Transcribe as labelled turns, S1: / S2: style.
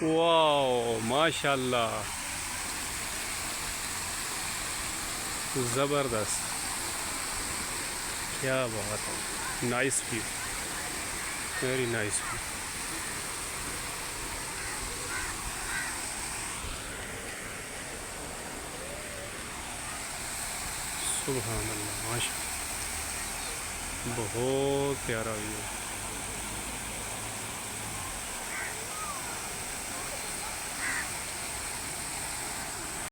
S1: Wow माशाल्लाह, ज़बरदस्त, क्या बात है, nice view, very nice view. सुभान अल्लाह, माशा, बहुत प्यारा व्यू है।